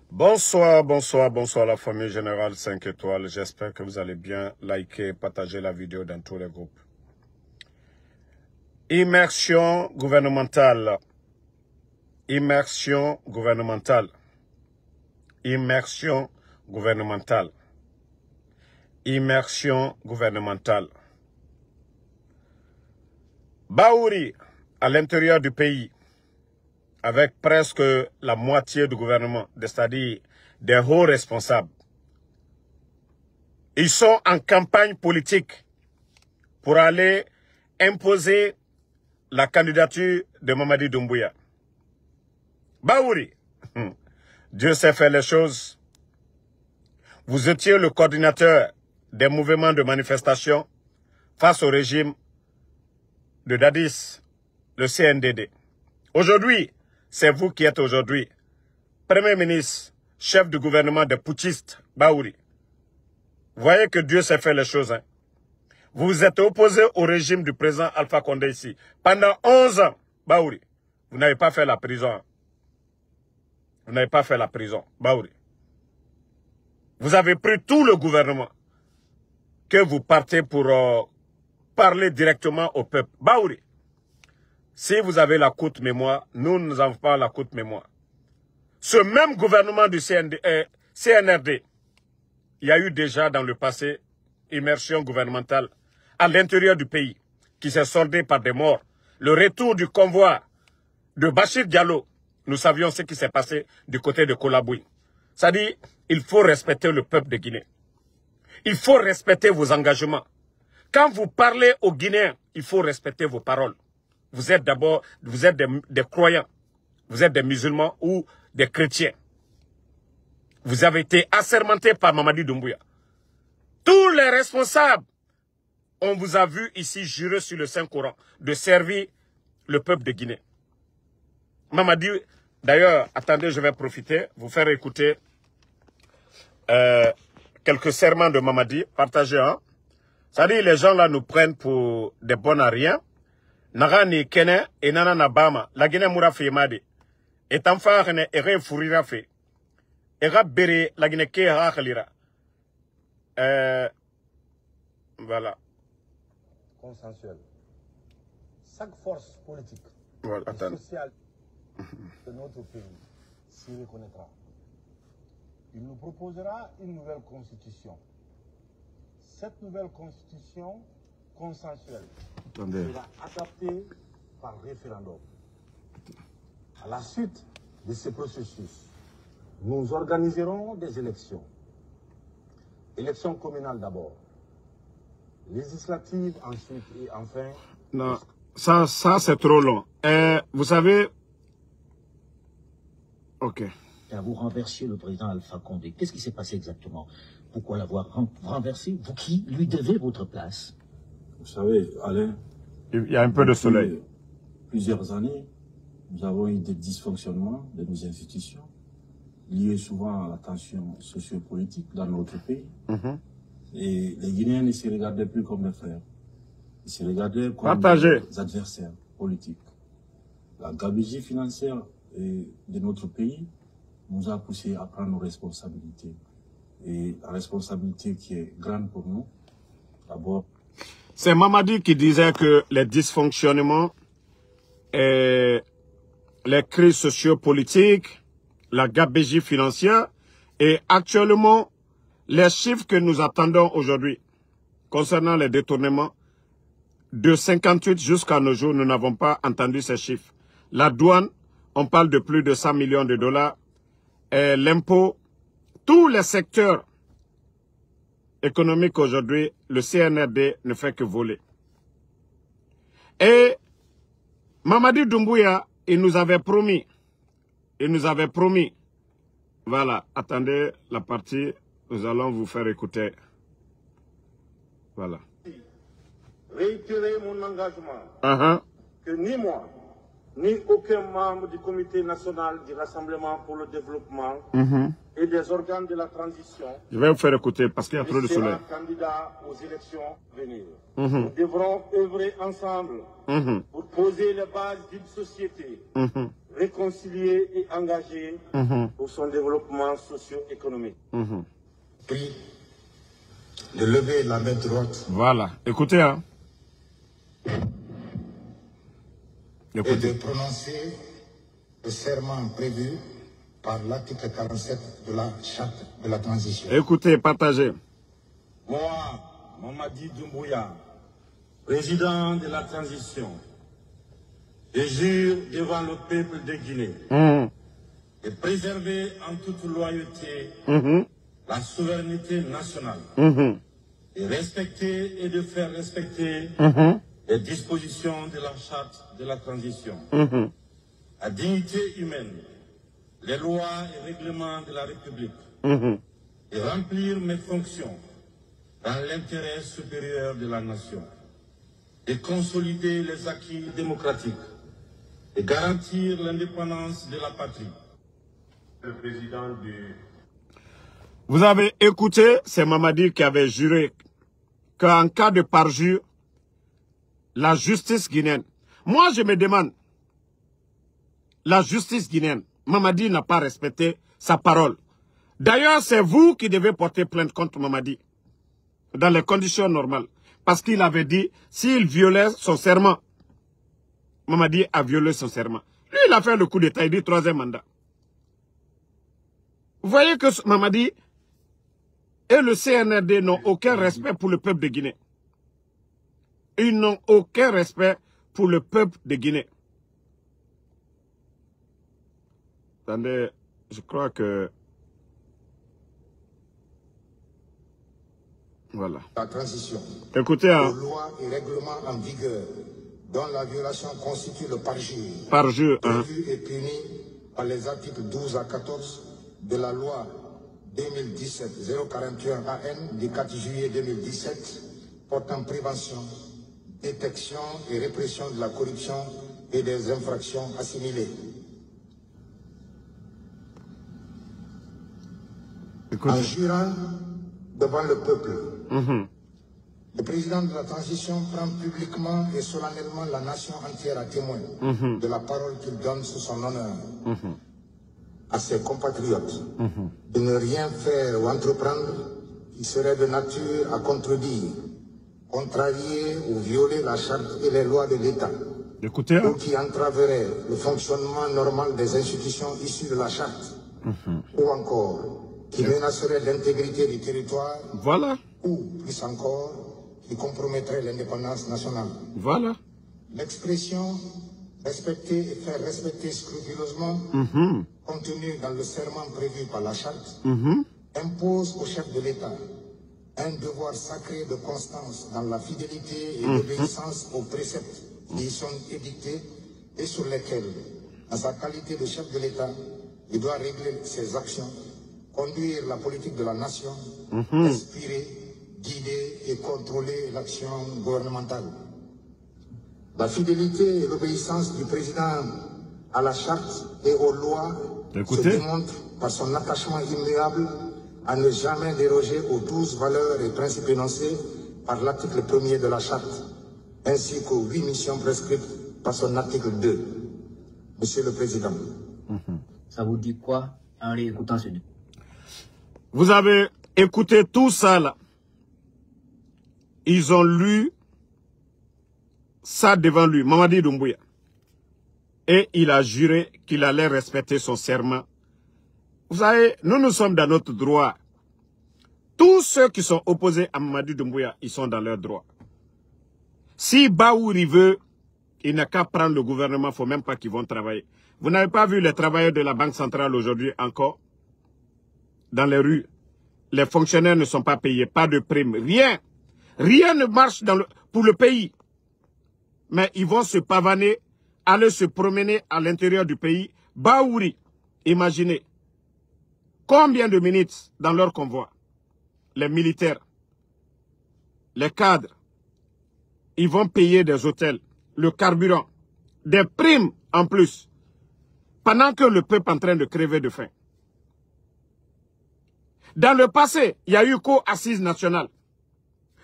Bonsoir, bonsoir, bonsoir la famille Générale 5 étoiles. J'espère que vous allez bien. Liker, partager la vidéo dans tous les groupes. Immersion gouvernementale. Immersion gouvernementale. Immersion gouvernementale. Immersion gouvernementale. Baouri, à l'intérieur du pays, avec presque la moitié du gouvernement, c'est-à-dire des hauts responsables. Ils sont en campagne politique pour aller imposer la candidature de Mamadi Doumbouya. Baouri, Dieu sait faire les choses. Vous étiez le coordinateur des mouvements de manifestation face au régime de Dadis, le CNDD. Aujourd'hui, c'est vous qui êtes aujourd'hui Premier ministre, chef du gouvernement des putschistes, Baouri. Vous voyez que Dieu sait faire les choses. Hein? Vous vous êtes opposé au régime du président Alpha Condé ici. Pendant 11 ans, Baouri, vous n'avez pas fait la prison. Hein? Vous n'avez pas fait la prison, Baouri. Vous avez pris tout le gouvernement que vous partez pour parler directement au peuple. Baouri, si vous avez la courte mémoire, nous n'avons pas la courte mémoire. Ce même gouvernement du CNRD, il y a eu déjà dans le passé immersion gouvernementale à l'intérieur du pays qui s'est soldée par des morts. Le retour du convoi de Bachir Diallo, nous savions ce qui s'est passé du côté de Kolaboui. C'est-à-dire, il faut respecter le peuple de Guinée. Il faut respecter vos engagements. Quand vous parlez aux Guinéens, il faut respecter vos paroles. Vous êtes d'abord, vous êtes des croyants. Vous êtes des musulmans ou des chrétiens. Vous avez été assermentés par Mamadi Doumbouya. Tous les responsables, on vous a vu ici jurer sur le Saint-Coran de servir le peuple de Guinée. Mamadi, d'ailleurs, attendez, je vais profiter, vous faire écouter quelques serments de Mamadi, partagez un. C'est-à-dire, les gens là nous prennent pour des bons à rien. Nagani Kene et Nana Nabama, la Guinée Mourafi Madi. Et Tanfahane et Re Fourira fait. Et Rabbere, la Guinée Kéha Khalira. Voilà. Consensuel. Chaque force politique Voilà, et sociale de notre pays s'y reconnaîtra. Il nous proposera une nouvelle constitution. Cette nouvelle constitution consensuelle sera adaptée par référendum. À la suite de ce processus, nous organiserons des élections. Élections communales d'abord, législatives ensuite et enfin... Non, ça c'est trop long. Vous savez... Ok. Vous renversiez le président Alpha Condé. Qu'est-ce qui s'est passé exactement? Pourquoi l'avoir renversé? Vous qui lui devez votre place? Vous savez, Alain... Il y a un peu de soleil. Plusieurs années, nous avons eu des dysfonctionnements de nos institutions, liés souvent à la tension sociopolitique dans notre pays. Et les Guinéens ne se regardaient plus comme des frères. Ils se regardaient comme des adversaires politiques. La gabegie financière de notre pays nous a poussé à prendre nos responsabilités. Et la responsabilité qui est grande pour nous, d'abord... C'est Mamadi qui disait que les dysfonctionnements et les crises sociopolitiques, la gabegie financière et actuellement les chiffres que nous attendons aujourd'hui concernant les détournements de 58 jusqu'à nos jours, nous n'avons pas entendu ces chiffres. La douane, on parle de plus de 100 millions de dollars. Et l'impôt, tous les secteurs économiques aujourd'hui, le CNRD ne fait que voler. Et Mamadi Doumbouya, il nous avait promis, voilà, attendez la partie, nous allons vous faire écouter. Voilà. Réitérer mon engagement que ni moi, ni aucun membre du comité national du Rassemblement pour le développement et des organes de la transition. Je vais vous faire écouter parce qu'il y a trop de soleil. Candidat aux élections à venir. Nous devrons œuvrer ensemble pour poser les bases d'une société réconcilié et engagé pour son développement socio-économique. Prie de lever la main droite. Voilà, écoutez, hein. Et de prononcer le serment prévu par l'article 47 de la Charte de la transition. Écoutez, partagez. Moi, Mamadi Doumbouya, président de la transition, je jure devant le peuple de Guinée de préserver en toute loyauté la souveraineté nationale, de respecter et de faire respecter les dispositions de la Charte de la transition, la dignité humaine, les lois et règlements de la République, et remplir mes fonctions dans l'intérêt supérieur de la nation, de consolider les acquis démocratiques, et garantir l'indépendance de la patrie. Le président du... Vous avez écouté, c'est Mamadi qui avait juré qu'en cas de parjure, la justice guinéenne. Moi, je me demande, la justice guinéenne, Mamadi n'a pas respecté sa parole. D'ailleurs, c'est vous qui devez porter plainte contre Mamadi, dans les conditions normales. Parce qu'il avait dit, s'il violait son serment, Mamadi a violé son serment. Lui, il a fait le coup d'État, il dit 3e mandat. Vous voyez que Mamadi et le CNRD n'ont aucun respect pour le peuple de Guinée. Ils n'ont aucun respect pour le peuple de Guinée. Attendez, je crois que... Voilà. La transition. Écoutez, hein. Aux lois et règlements en vigueur, dont la violation constitue le parjure. Parjure, hein. Prévu et puni par les articles 12 à 14 de la loi 2017-041 AN du 4 juillet 2017 portant prévention, détection et répression de la corruption et des infractions assimilées. Écoute. En jurant devant le peuple, le président de la transition prend publiquement et solennellement la nation entière à témoin de la parole qu'il donne sous son honneur à ses compatriotes de ne rien faire ou entreprendre qui serait de nature à contredire, contrarier ou violer la charte et les lois de l'État, Écoutez, ou qui entraverait le fonctionnement normal des institutions issues de la charte, ou encore qui menacerait l'intégrité du territoire, voilà, ou plus encore, qui compromettrait l'indépendance nationale. voilà. L'expression respecter et faire respecter scrupuleusement, contenue dans le serment prévu par la charte, impose au chef de l'État un devoir sacré de constance dans la fidélité et l'obéissance aux préceptes qui y sont édictés et sur lesquels, dans sa qualité de chef de l'État, il doit régler ses actions, conduire la politique de la nation, inspirer, guider et contrôler l'action gouvernementale. La fidélité et l'obéissance du président à la charte et aux lois se démontrent par son attachement immuable à ne jamais déroger aux 12 valeurs et principes énoncés par l'article 1er de la charte, ainsi qu'aux 8 missions prescrites par son article 2. Monsieur le Président. Ça vous dit quoi en réécoutant ce... Vous avez écouté tout ça là. Ils ont lu ça devant lui, Mamadi Doumbouya. Et il a juré qu'il allait respecter son serment. Vous savez, nous sommes dans notre droit. Tous ceux qui sont opposés à Mamadi Doumbouya, ils sont dans leur droit. Si Baouri veut, il n'a qu'à prendre le gouvernement, il ne faut même pas qu'ils vont travailler. Vous n'avez pas vu les travailleurs de la Banque centrale aujourd'hui encore? Dans les rues, les fonctionnaires ne sont pas payés, pas de primes, rien. Rien ne marche pour le pays. Mais ils vont se pavaner, aller se promener à l'intérieur du pays. Baouri, imaginez. Combien de minutes dans leur convoi? Les militaires, les cadres, ils vont payer des hôtels, le carburant, des primes en plus, pendant que le peuple est en train de crever de faim. Dans le passé, il y a eu co-assise nationale,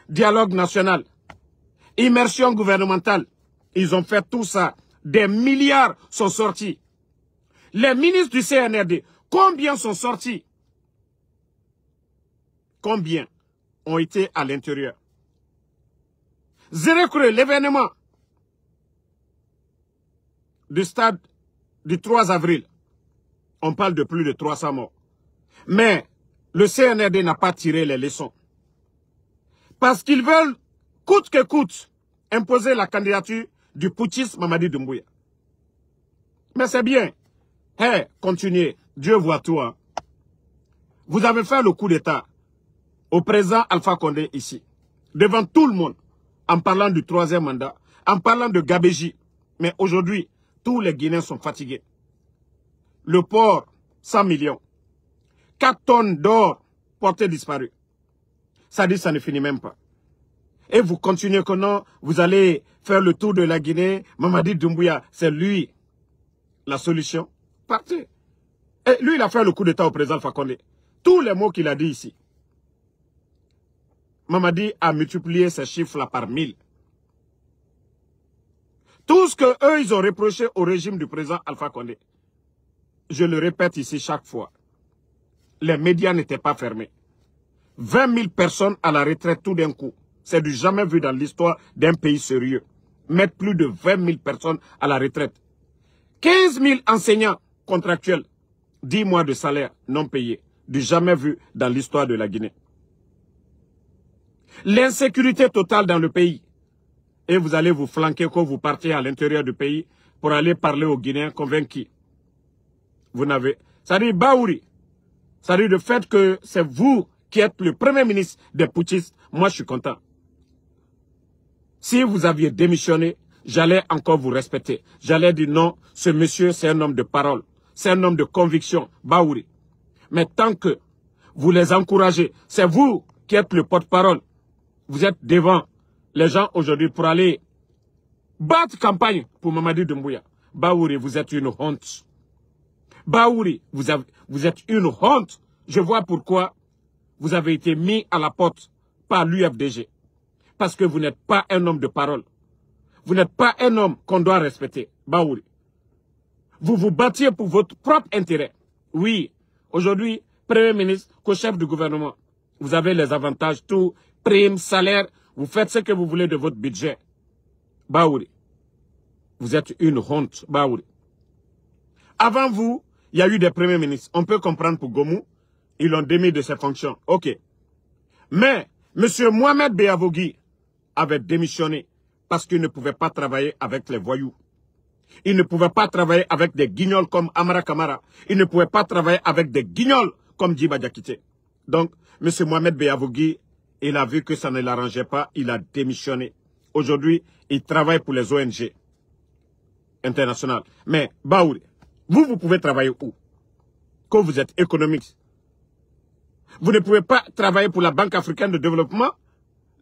dialogue national, immersion gouvernementale. Ils ont fait tout ça. Des milliards sont sortis. Les ministres du CNRD, combien sont sortis? Combien ont été à l'intérieur? Zérécreux, l'événement du stade du 3 avril, on parle de plus de 300 morts. Mais le CNRD n'a pas tiré les leçons. Parce qu'ils veulent, coûte que coûte, imposer la candidature du putschiste Mamadi Doumbouya. Mais c'est bien. Hey, continuez. Dieu voit tout. Hein. Vous avez fait le coup d'État au président Alpha Condé ici, devant tout le monde, en parlant du 3e mandat, en parlant de Gabéji. Mais aujourd'hui, tous les Guinéens sont fatigués. Le port, 100 millions. 4 tonnes d'or portées disparues. Ça dit, ça ne finit même pas. Et vous continuez que non, vous allez faire le tour de la Guinée. Mamadi Doumbouya, c'est lui la solution. Partez. Et lui, il a fait le coup d'État au président Alpha Condé. Tous les mots qu'il a dit ici. Mamadi a multiplié ces chiffres-là par 1000. Tout ce qu'eux, ils ont reproché au régime du président Alpha Condé, je le répète ici chaque fois, les médias n'étaient pas fermés. 20 000 personnes à la retraite tout d'un coup. C'est du jamais vu dans l'histoire d'un pays sérieux. Mettre plus de 20 000 personnes à la retraite. 15 000 enseignants contractuels. 10 mois de salaire non payés. Du jamais vu dans l'histoire de la Guinée. L'insécurité totale dans le pays. Et vous allez vous flanquer quand vous partez à l'intérieur du pays pour aller parler aux Guinéens convaincus. Vous n'avez... Ça dit Baouri. Ça dit le fait que c'est vous qui êtes le premier ministre des putschistes. Moi, je suis content. Si vous aviez démissionné, j'allais encore vous respecter. J'allais dire non, ce monsieur, c'est un homme de parole. C'est un homme de conviction. Baouri. Mais tant que vous les encouragez, c'est vous qui êtes le porte-parole. Vous êtes devant les gens aujourd'hui pour aller battre campagne pour Mamadi Doumbouya. Baouri, vous êtes une honte. Baouri, vous êtes une honte. Je vois pourquoi vous avez été mis à la porte par l'UFDG. Parce que vous n'êtes pas un homme de parole. Vous n'êtes pas un homme qu'on doit respecter. Baouri. Vous vous battiez pour votre propre intérêt. Oui, aujourd'hui, Premier ministre, co-chef du gouvernement, vous avez les avantages, tout, primes, salaire, vous faites ce que vous voulez de votre budget. Baouri. Vous êtes une honte, Baouri. Avant vous, il y a eu des premiers ministres. On peut comprendre pour Gomou, ils l'ont démis de ses fonctions. Ok. Mais, M. Mohamed Beavogui avait démissionné parce qu'il ne pouvait pas travailler avec les voyous. Il ne pouvait pas travailler avec des guignols comme Amara Kamara. Il ne pouvait pas travailler avec des guignols comme Djiba Diakité. Donc, M. Mohamed Beavogui, il a vu que ça ne l'arrangeait pas, il a démissionné. Aujourd'hui, il travaille pour les ONG internationales. Mais, Baouri, vous pouvez travailler où? Quand vous êtes économiste. Vous ne pouvez pas travailler pour la Banque africaine de développement,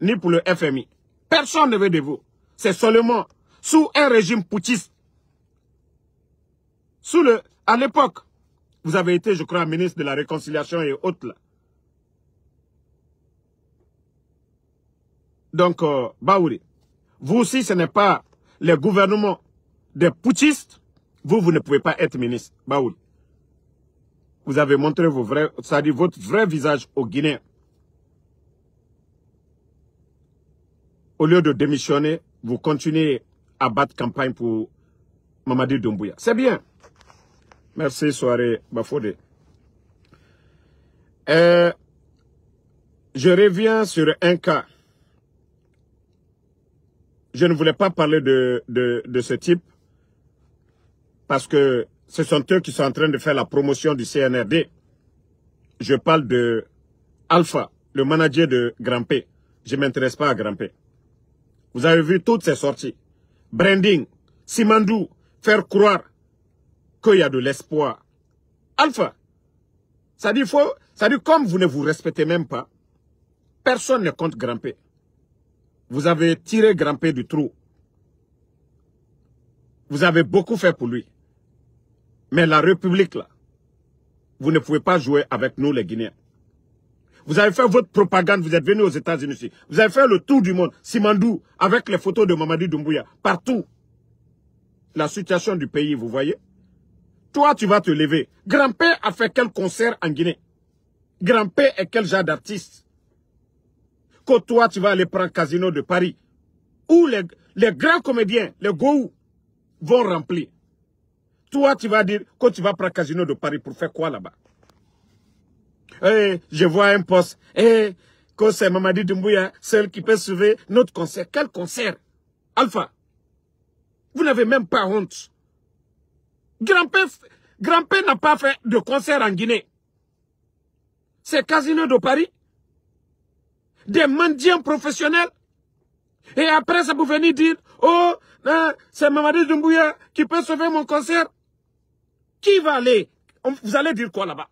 ni pour le FMI. Personne ne veut de vous. C'est seulement sous un régime putschiste. À l'époque, vous avez été, je crois, ministre de la Réconciliation et autres là. Donc, Baouri, vous aussi, ce n'est pas les gouvernements des putschistes. Vous ne pouvez pas être ministre, Baouri. Vous avez montré votre vrai visage aux Guinéens. Au lieu de démissionner, vous continuez à battre campagne pour Mamadi Doumbouya. C'est bien. Merci, soirée Bafodé. Je reviens sur un cas. Je ne voulais pas parler de ce type parce que ce sont eux qui sont en train de faire la promotion du CNRD. Je parle de Alpha, le manager de Grampé. Je ne m'intéresse pas à Grampé. Vous avez vu toutes ces sorties. Branding, Simandou, faire croire qu'il y a de l'espoir. Alpha, ça dit comme vous ne vous respectez même pas, personne ne compte Grampé. Vous avez tiré Grampé du trou. Vous avez beaucoup fait pour lui. Mais la République, là, vous ne pouvez pas jouer avec nous, les Guinéens. Vous avez fait votre propagande, vous êtes venus aux États-Unis. Vous avez fait le tour du monde. Simandou, avec les photos de Mamadi Doumbouya, partout. La situation du pays, vous voyez. Toi, tu vas te lever. Grand-père a fait quel concert en Guinée? Grand-père est quel genre d'artiste? Que toi, tu vas aller prendre Casino de Paris, où les grands comédiens, les Goou, vont remplir. Toi, tu vas dire que tu vas prendre Casino de Paris pour faire quoi là-bas? Je vois un poste. Que c'est Mamadi Doumbouya, seul qui peut sauver notre concert. Quel concert? Alpha, vous n'avez même pas honte. Grand-père n'a pas fait de concert en Guinée. C'est Casino de Paris. Des mendiants professionnels. Et après, ça vous venir dire, oh, c'est Mamadi Doumbouya qui peut sauver mon concert. Qui va aller? Vous allez dire quoi là-bas?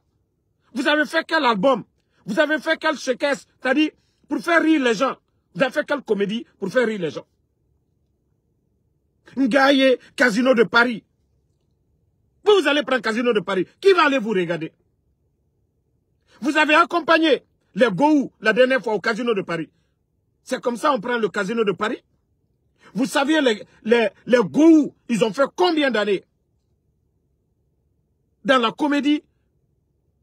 Vous avez fait quel album? Vous avez fait quel showcase? C'est-à-dire, pour faire rire les gens. Vous avez fait quelle comédie pour faire rire les gens? Ngaye, Casino de Paris. Vous allez prendre Casino de Paris. Qui va aller vous regarder? Vous avez accompagné les Goou la dernière fois au Casino de Paris. C'est comme ça on prend le Casino de Paris. Vous saviez, les Goou, ils ont fait combien d'années dans la comédie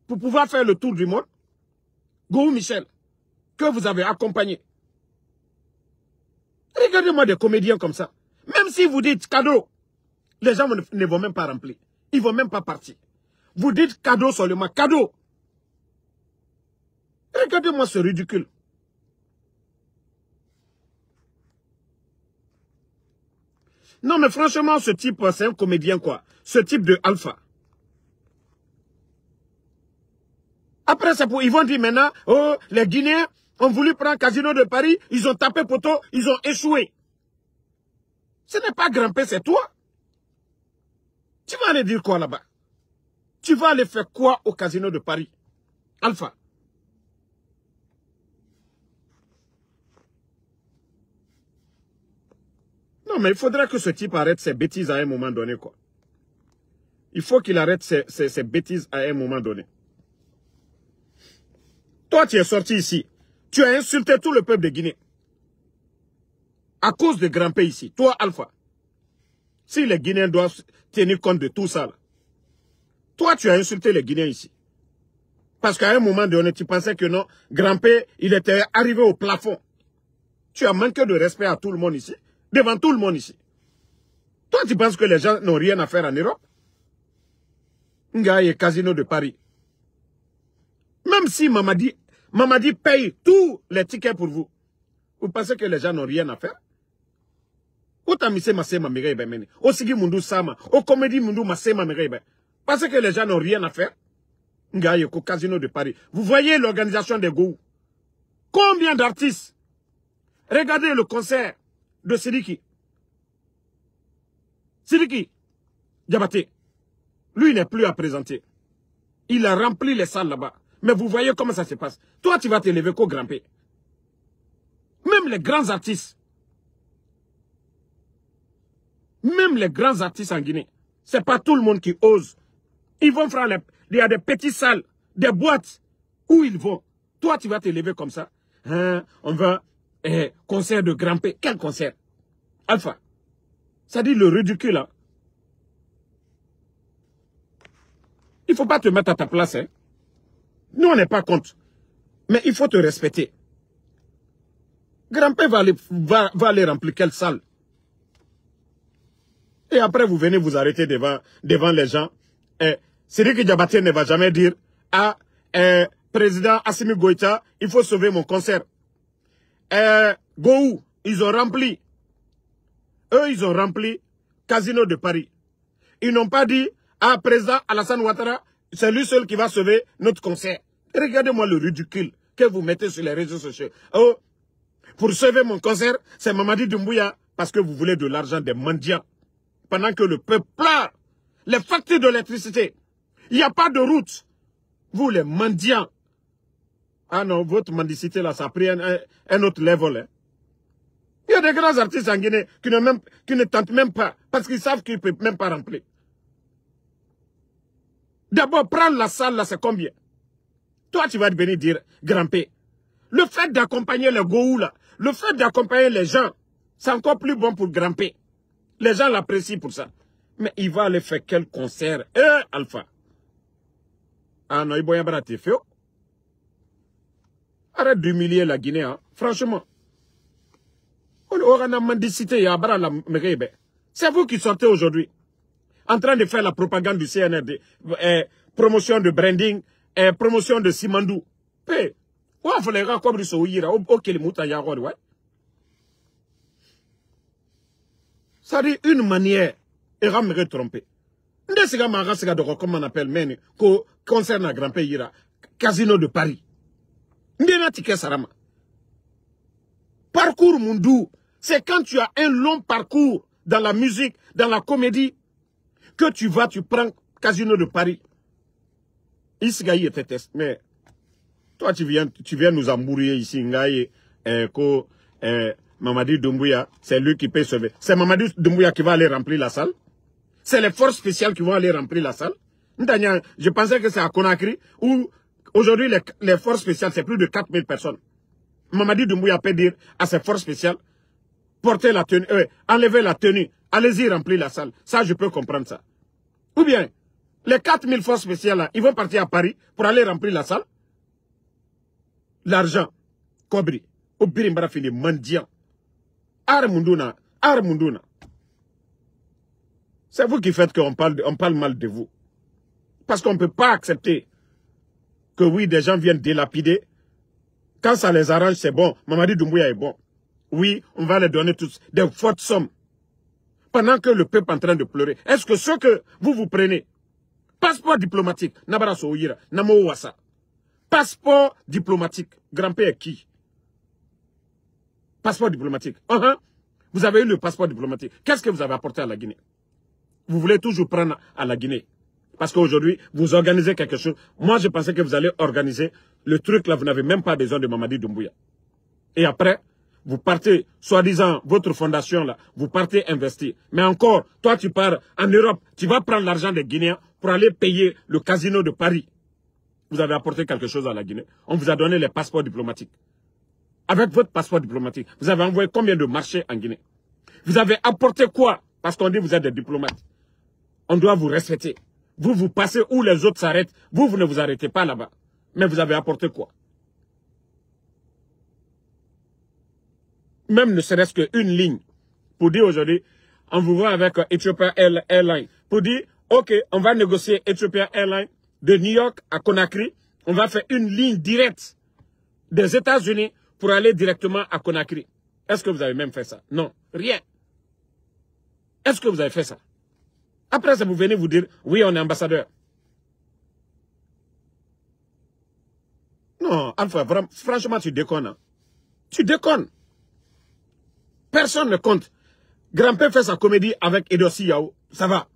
pour pouvoir faire le tour du monde? Goou Michel, que vous avez accompagné. Regardez-moi des comédiens comme ça. Même si vous dites cadeau, les gens ne vont même pas remplir. Ils ne vont même pas partir. Vous dites cadeau seulement, cadeau. Regardez-moi ce ridicule. Non mais franchement, ce type, c'est un comédien quoi. Ce type de Alpha. Après, ils vont dire maintenant, oh, les Guinéens ont voulu prendre Casino de Paris, ils ont tapé poteau, ils ont échoué. Ce n'est pas Grand-père, c'est toi. Tu vas aller dire quoi là-bas? Tu vas aller faire quoi au Casino de Paris? Alpha. Non, mais il faudra que ce type arrête ses bêtises à un moment donné, quoi. Il faut qu'il arrête ses bêtises à un moment donné. Toi, tu es sorti ici. Tu as insulté tout le peuple de Guinée. À cause de Grand-père ici. Toi, Alpha. Si les Guinéens doivent tenir compte de tout ça, là. Toi, tu as insulté les Guinéens ici. Parce qu'à un moment donné, tu pensais que non, Grand-père, il était arrivé au plafond. Tu as manqué de respect à tout le monde ici. Devant tout le monde ici. Toi, tu penses que les gens n'ont rien à faire en Europe? Ngaye, Casino de Paris. Même si Mamadi paye tous les tickets pour vous, vous pensez que les gens n'ont rien à faire? Parce que les gens n'ont rien à faire? Ngaye, Casino de Paris. Vous voyez l'organisation des Goou. Combien d'artistes? Regardez le concert de Sidiki. Sidiki Diabaté. Lui, il n'est plus à présenter. Il a rempli les salles là-bas. Mais vous voyez comment ça se passe. Toi, tu vas te lever qu'au Grand-père. Même les grands artistes. Même les grands artistes en Guinée. C'est pas tout le monde qui ose. Ils vont faire il y a des petites salles, des boîtes où ils vont. Toi, tu vas te lever comme ça. Hein, on va, concert de Grand-père. Quel concert? Alpha. Ça dit le ridicule, hein. Il ne faut pas te mettre à ta place, hein. Nous, on n'est pas contre. Mais il faut te respecter. Grand-père va aller remplir quelle salle? Et après, vous venez vous arrêter devant les gens. Sidiki Diabaté ne va jamais dire à président Assimi Goïta, il faut sauver mon concert. Goou, ils ont rempli. Eux, ils ont rempli Casino de Paris. Ils n'ont pas dit à président Alassane Ouattara, c'est lui seul qui va sauver notre concert. Regardez-moi le ridicule que vous mettez sur les réseaux sociaux. Oh, pour sauver mon concert, c'est Mamadi Doumbouya parce que vous voulez de l'argent des mendiants. Pendant que le peuple pleure, les factures d'électricité, il n'y a pas de route. Vous, les mendiants. Ah non, votre mendicité là, ça a pris un autre level. Hein. Il y a des grands artistes en Guinée qui ne tentent même pas, parce qu'ils savent qu'ils ne peuvent même pas remplir. D'abord, prendre la salle là, c'est combien? Toi, tu vas venir dire, Grand-père, le fait d'accompagner les Goou là, le fait d'accompagner les gens, c'est encore plus bon pour Grand-père. Les gens l'apprécient pour ça. Mais il va aller faire quel concert? Alpha. Ah non, il va y avoir des feux. Arrête d'humilier la Guinée, hein. Franchement. C'est vous qui sortez aujourd'hui, en train de faire la propagande du CNRD, promotion de branding, promotion de Simandou. Ça dit une manière, et va me tromper. Comment on appelle, mais, concerne un grand pays, Casino de Paris. Parcours Mundou, c'est quand tu as un long parcours dans la musique, dans la comédie, que tu vas, tu prends Casino de Paris. Isgaï était test, mais toi tu viens nous embrouiller ici, Mamadi Doumbouya, c'est lui qui peut sauver. C'est Mamadi Doumbouya qui va aller remplir la salle. C'est les forces spéciales qui vont aller remplir la salle. Je pensais que c'est à Conakry, où aujourd'hui les forces spéciales, c'est plus de 4000 personnes. Mamadi Doumbouya peut dire à ses forces spéciales, portez la tenue, enlevez la tenue, allez-y remplir la salle. Ça, je peux comprendre ça. Ou bien, les 4000 forces spéciales, là, ils vont partir à Paris pour aller remplir la salle. L'argent, Kobri, Obiri Mbarafini, mendiant. Armunduna. C'est vous qui faites qu'on parle mal de vous. Parce qu'on ne peut pas accepter que oui, des gens viennent délapider. Quand ça les arrange, c'est bon. Mamadi Doumbouya est bon. Oui, on va les donner tous des fortes sommes. Pendant que le peuple est en train de pleurer. Est-ce que ce que vous prenez, passeport diplomatique, Nabara Souyira, Namo Wassa, passeport diplomatique, grand-père qui? Passeport diplomatique. Vous avez eu le passeport diplomatique. Qu'est-ce que vous avez apporté à la Guinée? Vous voulez toujours prendre à la Guinée. Parce qu'aujourd'hui, vous organisez quelque chose. Moi, je pensais que vous allez organiser le truc là, vous n'avez même pas besoin de Mamadi Doumbouya. Et après, vous partez, soi-disant, votre fondation là, vous partez investir. Mais encore, toi tu pars en Europe, tu vas prendre l'argent des Guinéens pour aller payer le casino de Paris. Vous avez apporté quelque chose à la Guinée. On vous a donné les passeports diplomatiques. Avec votre passeport diplomatique, vous avez envoyé combien de marchés en Guinée? Vous avez apporté quoi? Parce qu'on dit que vous êtes des diplomates. On doit vous respecter. Vous passez où les autres s'arrêtent. Vous ne vous arrêtez pas là-bas. Mais vous avez apporté quoi? Même ne serait-ce qu'une ligne. Pour dire aujourd'hui, on vous voit avec Ethiopian Airlines. Pour dire, ok, on va négocier Ethiopian Airlines de New York à Conakry. On va faire une ligne directe des États-Unis pour aller directement à Conakry. Est-ce que vous avez même fait ça? Non, rien. Est-ce que vous avez fait ça? Après ça, vous venez vous dire, oui, on est ambassadeur. Non, Alpha, vraiment, franchement, tu déconnes. Hein? Tu déconnes. Personne ne compte. Grand-père fait sa comédie avec Edossi Yao. Ça va.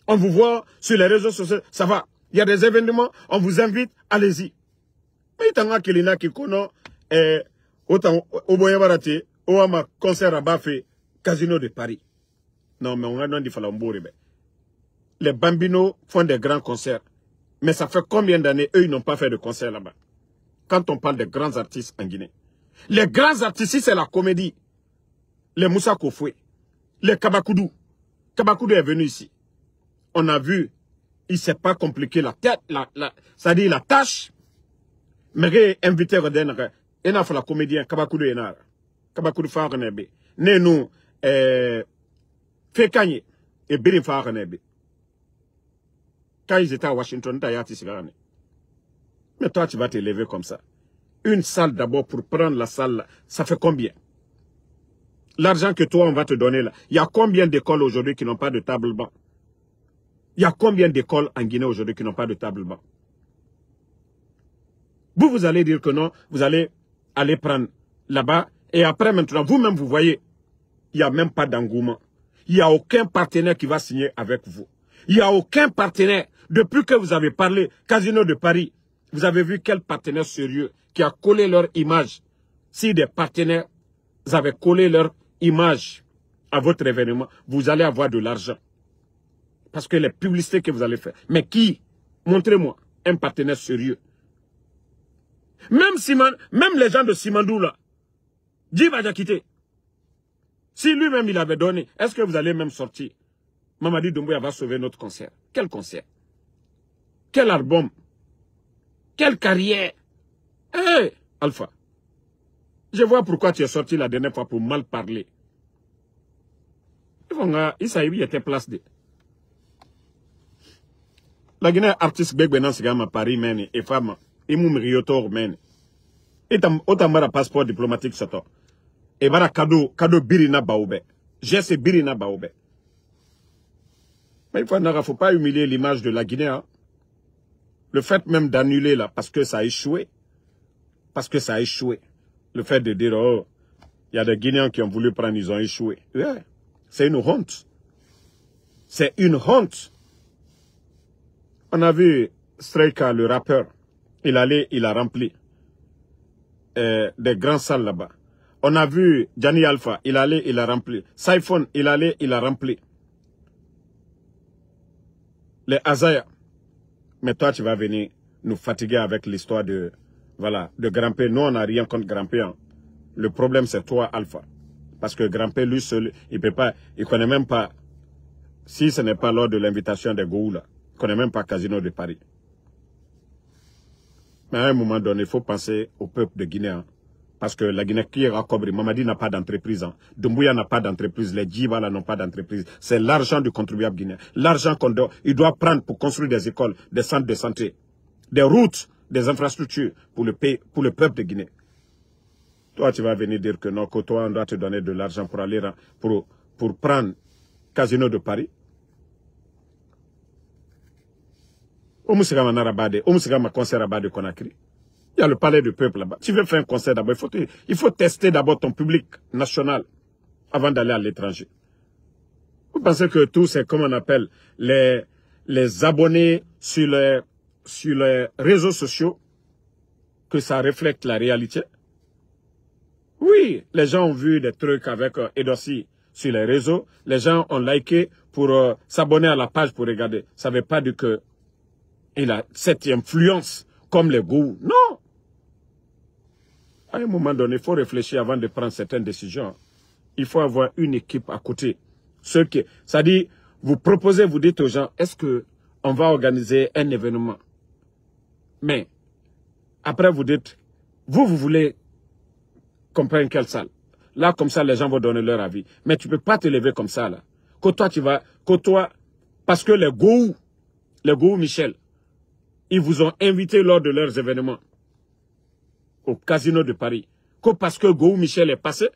On vous voit sur les réseaux sociaux. Ça va. Il y a des événements. On vous invite. Allez-y. Mais il y a quelqu'un qui connaît autant au Boyabarate, au Ama concert à Bafé, Casino de Paris. Non, mais on a dit qu'il les Bambinos font des grands concerts. Mais ça fait combien d'années, eux, ils n'ont pas fait de concert là-bas? Quand on parle des grands artistes en Guinée. Les grands artistes, c'est la comédie. Les Moussa Kofoué, les Kabakoudou. Kabakoudou est venu ici. On a vu, il ne s'est pas compliqué la tête, c'est-à-dire la tâche. Mais invité Rodenre, il a fait la comédien, Kabakoudou Enara. Kabakoudou Farenebe. Né nous, Fekanye et Biri Farenebe. Quand ils étaient à Washington, mais toi, tu vas te lever comme ça. Une salle d'abord pour prendre la salle, ça fait combien? L'argent que toi, on va te donner là. Il y a combien d'écoles aujourd'hui qui n'ont pas de table-banc? Il y a combien d'écoles en Guinée aujourd'hui qui n'ont pas de table-banc? Vous allez dire que non, vous allez aller prendre là-bas. Et après maintenant, vous-même, vous voyez, il n'y a même pas d'engouement. Il n'y a aucun partenaire qui va signer avec vous. Il n'y a aucun partenaire. Depuis que vous avez parlé, Casino de Paris, vous avez vu quel partenaire sérieux qui a collé leur image. Si des partenaires avaient collé leur image à votre événement, vous allez avoir de l'argent. Parce que les publicités que vous allez faire. Mais qui? Montrez-moi un partenaire sérieux. Même les gens de Simandou là, Djiba Diakité, si lui-même il avait donné, est-ce que vous allez même sortir Mamadi Doumbouya va sauver notre concert. Quel concert? Quel album? Quelle carrière? Hé, Alpha. Je vois pourquoi tu es sorti la dernière fois pour mal parler. Il était place de. La Guinée artiste beg benan sigama Paris meni et femme et mou mriotor meni. Et autant passeport diplomatique soto. Et bara cadeau birina baoube. J'ai ce birina baoube. Mais il faut pas humilier l'image de la Guinée. Hein. Le fait même d'annuler là, parce que ça a échoué. Parce que ça a échoué. Le fait de dire, oh, il y a des Guinéens qui ont voulu prendre, ils ont échoué. Ouais. C'est une honte. C'est une honte. On a vu Strayka, le rappeur. Il allait, il a rempli des grandes salles là-bas. On a vu Gianni Alpha, il allait, il a rempli. Saifon, il allait, il a rempli. Les Azaya. Mais toi, tu vas venir nous fatiguer avec l'histoire de, voilà, de Grand-P. Nous, on n'a rien contre Grand-P. Hein. Le problème, c'est toi, Alpha. Parce que Grand-P, lui seul, il peut pas, il connaît même pas, si ce n'est pas lors de l'invitation des Goula, il connaît même pas Casino de Paris. Mais à un moment donné, il faut penser au peuple de Guinée. Hein. Parce que la Guinée qui est Kobri, Mamadi n'a pas d'entreprise. Hein. Doumbouya n'a pas d'entreprise. Les Djivala n'ont pas d'entreprise. C'est l'argent du contribuable guinéen. L'argent qu'on doit, il doit prendre pour construire des écoles, des centres de santé, des routes, des infrastructures pour le peuple de Guinée. Toi, tu vas venir dire que non, que toi, on doit te donner de l'argent pour aller, pour prendre Casino de Paris. Omusigama Narabade, Omusigama concert à de Conakry. Il y a le palais du peuple là-bas. Tu veux faire un concert d'abord, il faut tester d'abord ton public national avant d'aller à l'étranger. Vous pensez que tout, c'est comme on appelle les abonnés sur les réseaux sociaux, que ça reflète la réalité? Oui, les gens ont vu des trucs avec Edossi sur les réseaux. Les gens ont liké pour s'abonner à la page pour regarder. Ça ne veut pas dire que il a cette influence comme les goûts. Non! À un moment donné, il faut réfléchir avant de prendre certaines décisions. Il faut avoir une équipe à côté. C'est-à-dire, vous proposez, vous dites aux gens, est-ce qu'on va organiser un événement? Mais, après vous dites, vous voulez comprendre quelle salle? Là, comme ça, les gens vont donner leur avis. Mais tu ne peux pas te lever comme ça, là. Parce que les Gou Michel, ils vous ont invité lors de leurs événements au Casino de Paris. Parce que Gou Michel est passé,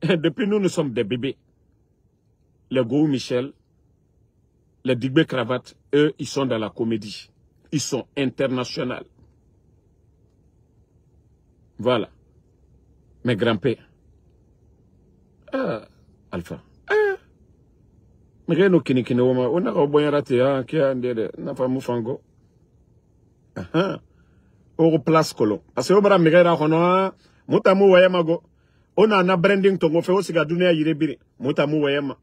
depuis nous sommes des bébés. Les Gou Michel, les Digbé Cravate, eux, ils sont dans la comédie. Ils sont internationaux. Voilà. Mes grands-pères. Alpha. Mais rien au Kinikine, on a un bon raté, qui a un fameux fango. Au place colon. Parce que au bras migera kono mutamu wayama go. On a na branding tongo fe osiga dunia yirebiri. Mutamu wayama.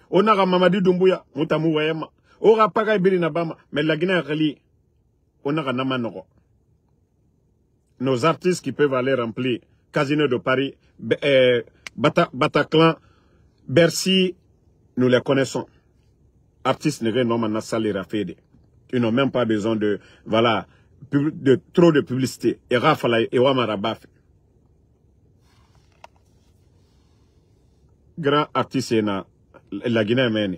On a Mamadi Doumbouya. Mutamu wayama. On a paga ibiri na bama. Mais la Guinée reli. On a namanoko. Nos artistes qui peuvent aller remplir Casino de Paris, Bataclan, Bercy, nous les connaissons. Artistes ne n'ont pas salé rafédé. Ils n'ont même pas besoin de, voilà, de trop de publicité. Et Rafala et Wamarabaf. Grand artiste la Guinée mène.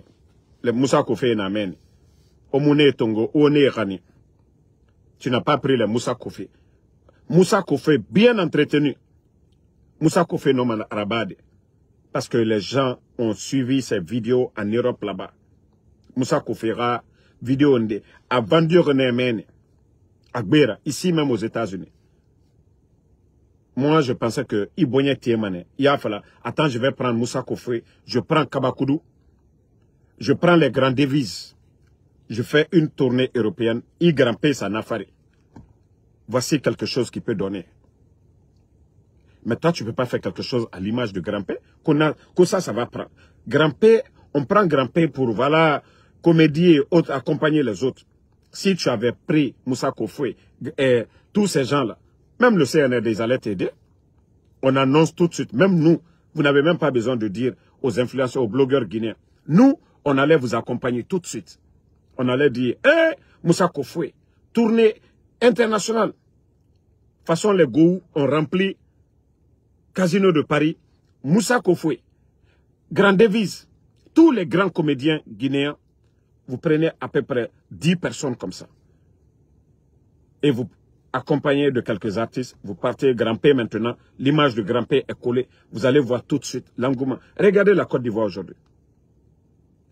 Le Moussa Koufé na mène. Omune Tongo, One Rani. Tu n'as pas pris le Moussa Koufé. Moussa Koufé bien entretenu. Moussa Koufé non Rabade. Parce que les gens ont suivi ces vidéos en Europe là-bas. Moussa Koufé vidéo a vendu René Mène. Agbera, ici même aux États-Unis. Moi, je pensais que Ibonya Tiemane, il a fallu, attends, je vais prendre Moussa Koufé, je prends Kabakoudou, je prends les grandes devises, je fais une tournée européenne, Grand-P, ça n'a pas. Voici quelque chose qui peut donner. Mais toi, tu ne peux pas faire quelque chose à l'image de Grand-P, que ça va prendre. Grand-P, on prend Grand-P pour, voilà, comédie et autres, accompagner les autres. Si tu avais pris Moussa Koufé et tous ces gens-là, même le CNRD allait t'aider. On annonce tout de suite, même nous, vous n'avez même pas besoin de dire aux influenceurs, aux blogueurs guinéens. Nous, on allait vous accompagner tout de suite. On allait dire, hé, Moussa Kofoué, tournée internationale. De toute façon, les Gou ont rempli Casino de Paris, Moussa Kofoué, Grand Devise, tous les grands comédiens guinéens, vous prenez à peu près 10 personnes comme ça. Et vous accompagnez de quelques artistes, vous partez Grand P maintenant, l'image de Grand P est collée, vous allez voir tout de suite l'engouement. Regardez la Côte d'Ivoire aujourd'hui.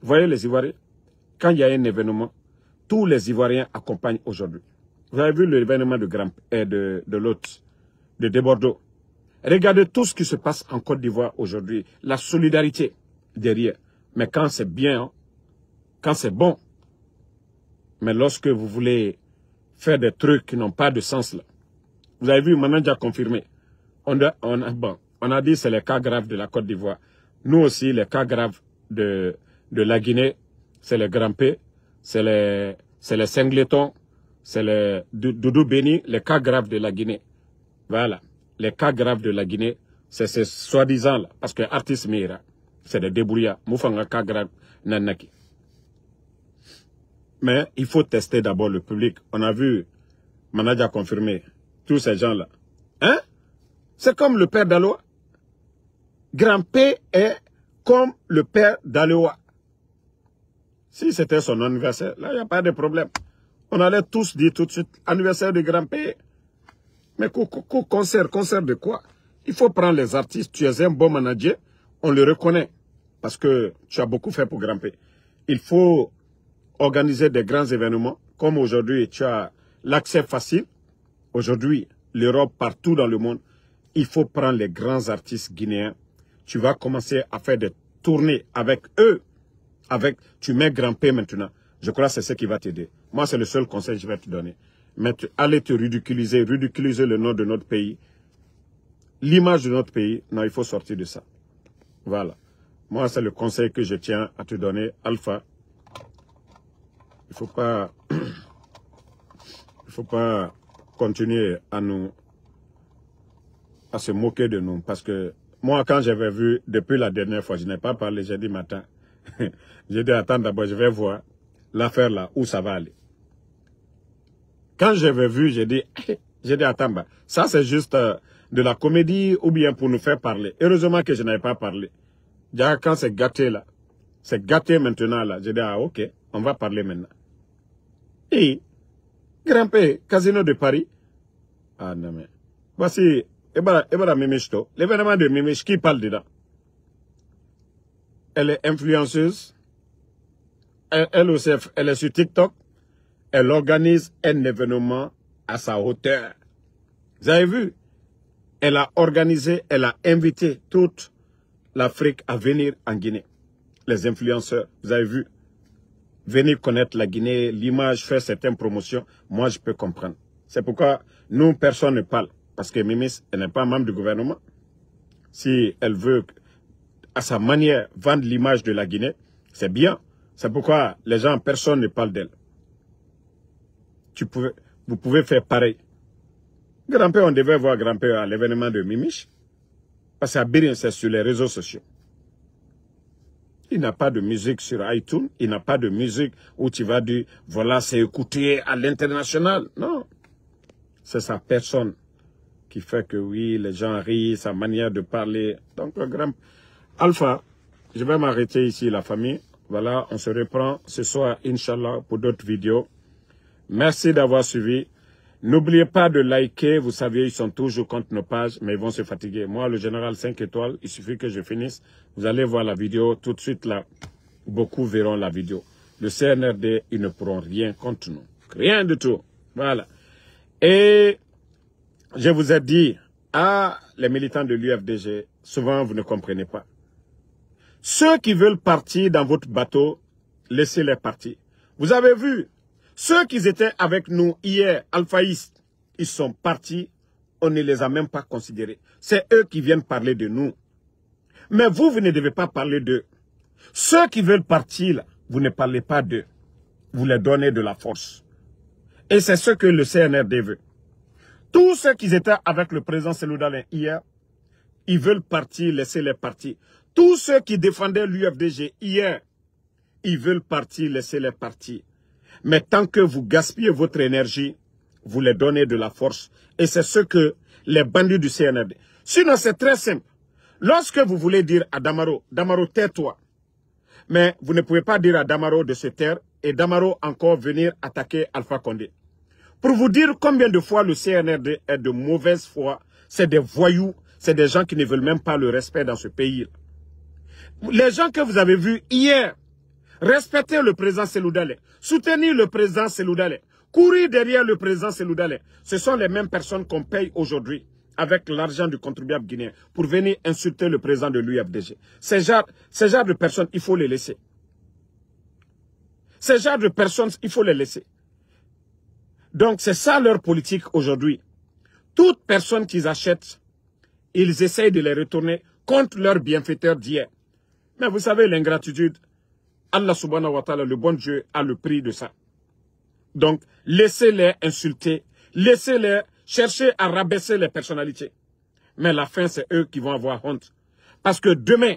Vous voyez les Ivoiriens? Quand il y a un événement, tous les Ivoiriens accompagnent aujourd'hui. Vous avez vu l'événement de l'autre, de Bordeaux. Regardez tout ce qui se passe en Côte d'Ivoire aujourd'hui, la solidarité derrière. Mais quand c'est bien, quand c'est bon, mais lorsque vous voulez faire des trucs qui n'ont pas de sens là, vous avez vu, maintenant déjà confirmé, on a dit c'est les cas graves de la Côte d'Ivoire. Nous aussi, les cas graves de la Guinée, c'est les Grand P, c'est les Singletons, c'est les Doudou Béni, les cas graves de la Guinée. Voilà. Les cas graves de la Guinée, c'est ces soi-disant là, parce que artistes Mira, c'est des débrouillards. Moufanga cas grave, nanaki. Mais il faut tester d'abord le public. On a vu, Manadia confirmé, tous ces gens-là. Hein? C'est comme le père d'Aloa. Grand P est comme le père d'Aloa. Si c'était son anniversaire, là, il n'y a pas de problème. On allait tous dire tout de suite, anniversaire de Grand P. Mais concert de quoi? Il faut prendre les artistes, tu es un bon manager, on le reconnaît. Parce que tu as beaucoup fait pour Grand P. Il faut organiser des grands événements, comme aujourd'hui tu as l'accès facile. Aujourd'hui, l'Europe, partout dans le monde, il faut prendre les grands artistes guinéens. Tu vas commencer à faire des tournées avec eux. Tu mets Grand P maintenant. Je crois que c'est ce qui va t'aider. Moi, c'est le seul conseil que je vais te donner. Mais allez te ridiculiser le nom de notre pays. L'image de notre pays, non, il faut sortir de ça. Voilà. Moi, c'est le conseil que je tiens à te donner, Alpha. Il faut pas continuer à se moquer de nous. Parce que moi, quand j'avais vu, depuis la dernière fois, je n'ai pas parlé, j'ai dit matin. J'ai dit, attends d'abord, je vais voir l'affaire là, où ça va aller. Quand j'avais vu, j'ai dit, attends, bah, ça c'est juste de la comédie ou bien pour nous faire parler. Heureusement que je n'avais pas parlé. Déjà, quand c'est gâté là, c'est gâté maintenant là, j'ai dit, ah ok, on va parler maintenant. Et, Grand P, Casino de Paris. Ah non mais, voici, Ebara Mimichto, l'événement de Mimich, qui parle dedans? Elle est influenceuse. Elle aussi, elle est sur TikTok. Elle organise un événement à sa hauteur. Vous avez vu? Elle a organisé, elle a invité toute l'Afrique à venir en Guinée. Les influenceurs, vous avez vu? Venir connaître la Guinée, l'image, faire certaines promotions. Moi, je peux comprendre. C'est pourquoi nous, personne ne parle. Parce que Mimis, elle n'est pas membre du gouvernement. Si elle veut, à sa manière, vendre l'image de la Guinée, c'est bien. C'est pourquoi les gens, personne ne parle d'elle. Vous pouvez faire pareil. Grand P, on devait voir Grand P à l'événement de Mimich. Parce qu'à Birin, c'est sur les réseaux sociaux. Il n'a pas de musique sur iTunes. Il n'a pas de musique où tu vas dire, voilà, c'est écouté à l'international. Non. C'est sa personne qui fait que oui, les gens rient, sa manière de parler. Donc, Grand Alpha, je vais m'arrêter ici, la famille. Voilà, on se reprend ce soir, Inch'Allah, pour d'autres vidéos. Merci d'avoir suivi. N'oubliez pas de liker. Vous savez, ils sont toujours contre nos pages, mais ils vont se fatiguer. Moi, le général 5 étoiles, il suffit que je finisse. Vous allez voir la vidéo tout de suite là. Beaucoup verront la vidéo. Le CNRD, ils ne pourront rien contre nous. Rien du tout. Voilà. Et je vous ai dit, les militants de l'UFDG, souvent vous ne comprenez pas. Ceux qui veulent partir dans votre bateau, laissez-les partir. Vous avez vu, ceux qui étaient avec nous hier, alphaïstes, ils sont partis, on ne les a même pas considérés. C'est eux qui viennent parler de nous. Mais vous ne devez pas parler d'eux. Ceux qui veulent partir, là, vous ne parlez pas d'eux. Vous leur donnez de la force. Et c'est ce que le CNRD veut. Tous ceux qui étaient avec le président Seloudalin hier, ils veulent partir, laissez-les partir. Tous ceux qui défendaient l'UFDG hier, ils veulent partir, laissez-les partir. Mais tant que vous gaspillez votre énergie, vous les donnez de la force. Et c'est ce que les bandits du CNRD. Sinon, c'est très simple. Lorsque vous voulez dire à Damaro, Damaro, tais-toi. Mais vous ne pouvez pas dire à Damaro de se taire et Damaro encore venir attaquer Alpha Condé. Pour vous dire combien de fois le CNRD est de mauvaise foi, c'est des voyous, c'est des gens qui ne veulent même pas le respect dans ce pays. Les gens que vous avez vus hier, respecter le président Seloudalé, soutenir le président Seloudalé, courir derrière le président Seloudalé, ce sont les mêmes personnes qu'on paye aujourd'hui avec l'argent du contribuable guinéen pour venir insulter le président de l'UFDG. Ces genres de personnes, il faut les laisser. Ces genres de personnes, il faut les laisser. Donc, c'est ça leur politique aujourd'hui. Toute personne qu'ils achètent, ils essayent de les retourner contre leurs bienfaiteurs d'hier. Mais vous savez, l'ingratitude, Allah subhanahu wa ta'ala, le bon Dieu, a le prix de ça. Donc, laissez-les insulter, laissez-les chercher à rabaisser les personnalités. Mais la fin, c'est eux qui vont avoir honte. Parce que demain,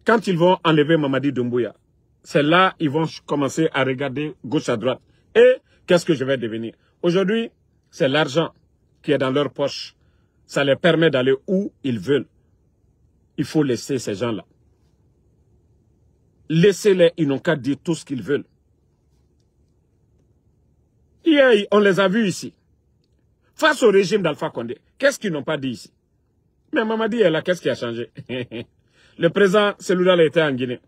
quand ils vont enlever Mamadi Doumbouya, c'est là ils vont commencer à regarder gauche à droite. Et qu'est-ce que je vais devenir? Aujourd'hui, c'est l'argent qui est dans leur poche. Ça les permet d'aller où ils veulent. Il faut laisser ces gens-là. Laissez-les, ils n'ont qu'à dire tout ce qu'ils veulent. Hier, on les a vus ici. Face au régime d'Alpha Condé, qu'est-ce qu'ils n'ont pas dit ici? Mais Mamadi est là, qu'est-ce qui a changé? Le président Seloudalé était en Guinée.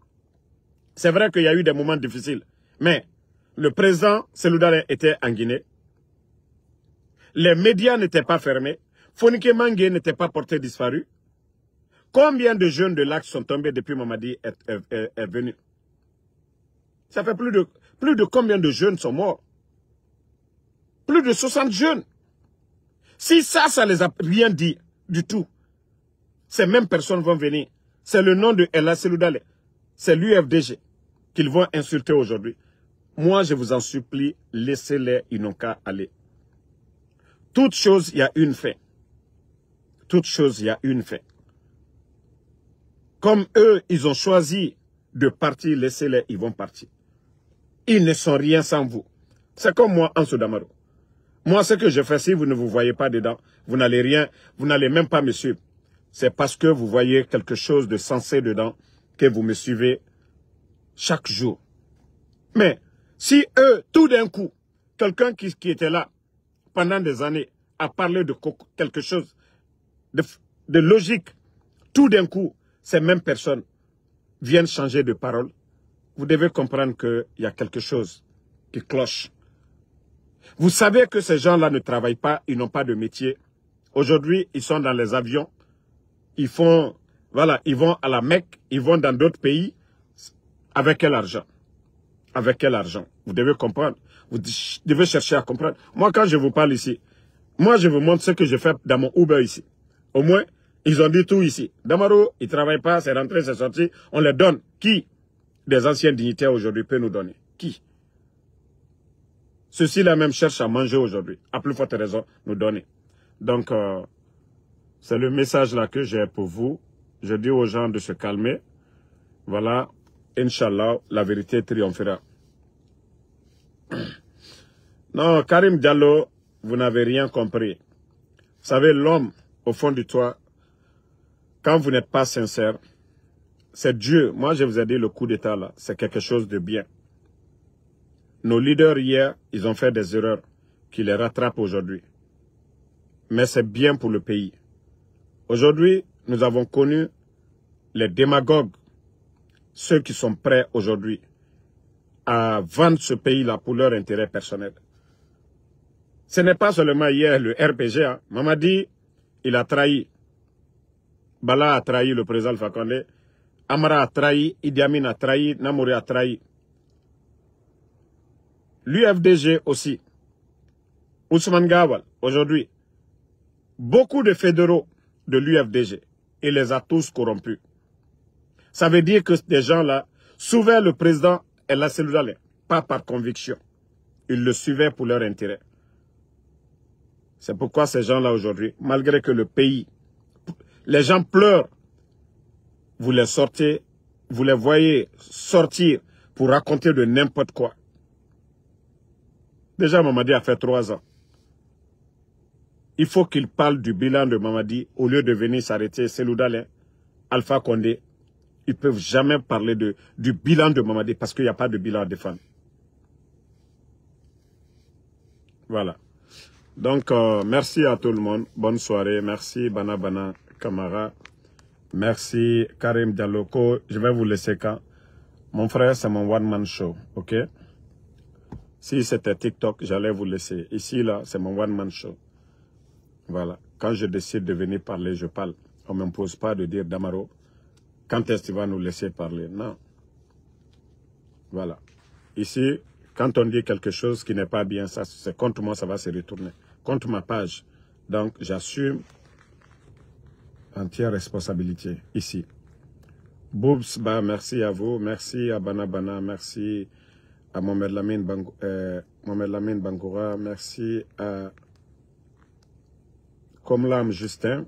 C'est vrai qu'il y a eu des moments difficiles. Mais le président Seloudalé était en Guinée. Les médias n'étaient pas fermés. Fonike Mangue n'était pas porté disparu. Combien de jeunes de l'Axe sont tombés depuis Mamadi est venu? Ça fait plus de combien de jeunes sont morts? Plus de 60 jeunes. Si ça les a rien dit du tout, ces mêmes personnes vont venir. C'est le nom de Ella Seloudalé. C'est l'UFDG qu'ils vont insulter aujourd'hui. Moi, je vous en supplie, laissez-les, ils n'ont qu'à aller. Toute chose, il y a une fin. Toute chose, il y a une fin. Comme eux, ils ont choisi de partir, laissez-les, ils vont partir. Ils ne sont rien sans vous. C'est comme moi, Ansou Damaro. Moi, ce que je fais, si vous ne vous voyez pas dedans, vous n'allez rien, vous n'allez même pas me suivre. C'est parce que vous voyez quelque chose de sensé dedans que vous me suivez chaque jour. Mais si eux, tout d'un coup, quelqu'un qui était là pendant des années a parlé de quelque chose de logique, tout d'un coup, ces mêmes personnes viennent changer de parole, vous devez comprendre qu'il y a quelque chose qui cloche. Vous savez que ces gens-là ne travaillent pas, ils n'ont pas de métier. Aujourd'hui, ils sont dans les avions, ils font, voilà, ils vont à la Mecque, ils vont dans d'autres pays. Avec quel argent? Avec quel argent? Vous devez comprendre. Vous devez chercher à comprendre. Moi, quand je vous parle ici, moi, je vous montre ce que je fais dans mon Uber ici. Au moins, ils ont dit tout ici. Damaro, il ne travaille pas, c'est rentré, c'est sorti. On les donne. Qui des anciens dignitaires aujourd'hui peut nous donner? Qui? Ceux-ci-là même cherchent à manger aujourd'hui. À plus forte raison, nous donner. Donc, c'est le message là que j'ai pour vous. Je dis aux gens de se calmer. Voilà. Inch'Allah, la vérité triomphera. Non, Karim Diallo, vous n'avez rien compris. Vous savez, l'homme, au fond de toi, quand vous n'êtes pas sincère, c'est Dieu. Moi, je vous ai dit, le coup d'État, là, c'est quelque chose de bien. Nos leaders, hier, ils ont fait des erreurs qui les rattrapent aujourd'hui. Mais c'est bien pour le pays. Aujourd'hui, nous avons connu les démagogues, ceux qui sont prêts aujourd'hui à vendre ce pays-là pour leur intérêt personnel. Ce n'est pas seulement hier le RPG. Hein. Mamadi, il a trahi. Bala a trahi le président Alpha Condé. Amara a trahi. Idi Amin a trahi. Namouri a trahi. L'UFDG aussi. Ousmane Gawal, aujourd'hui. Beaucoup de fédéraux de l'UFDG. Il les a tous corrompus. Ça veut dire que des gens-là suivaient le président Ella Seloudalé, pas par conviction. Ils le suivaient pour leur intérêt. C'est pourquoi ces gens-là aujourd'hui, malgré que le pays, les gens pleurent, vous les sortez vous les voyez sortir pour raconter de n'importe quoi. Déjà, Mamadi a fait 3 ans. Il faut qu'il parle du bilan de Mamadi au lieu de venir s'arrêter. Selou Dalein, Alpha Condé, ils ne peuvent jamais parler du bilan de Mamadi parce qu'il n'y a pas de bilan à défendre. Voilà. Donc, merci à tout le monde. Bonne soirée. Merci Bana Kamara. Merci Karim Dialoko. Je vais vous laisser quand? Mon frère, c'est mon one-man show. OK? Si c'était TikTok, j'allais vous laisser. Ici, là, c'est mon one-man show. Voilà. Quand je décide de venir parler, je parle. On ne m'impose pas de dire Damaro, quand est-ce que tu vas nous laisser parler? Non. Voilà. Ici, quand on dit quelque chose qui n'est pas bien, ça, c'est contre moi, ça va se retourner. Contre ma page. Donc, j'assume entière responsabilité ici. Boubs, bah, merci à vous. Merci à Bana. Merci à Mohamed Lamine Bangoura. Merci à Komlam Justin.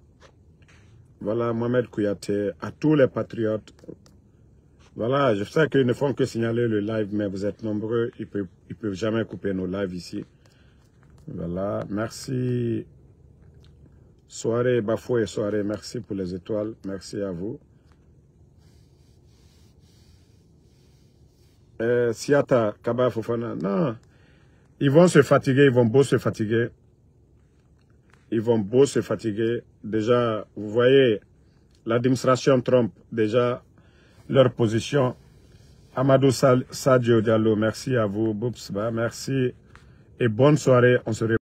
Voilà, Mohamed Kouyaté. À tous les patriotes. Voilà, je sais qu'ils ne font que signaler le live, mais vous êtes nombreux. Ils ne peuvent jamais couper nos lives ici. Voilà, merci. Soirée, Bafoué, soirée. Merci pour les étoiles. Merci à vous. Siata, Kaba Fofana. Non, ils vont se fatiguer, ils vont beau se fatiguer. Ils vont beau se fatiguer. Déjà, vous voyez, l'administration Trump, déjà, leur position. Amadou Sadio Diallo, merci à vous. Boubsba, merci. Et bonne soirée. On se retrouve.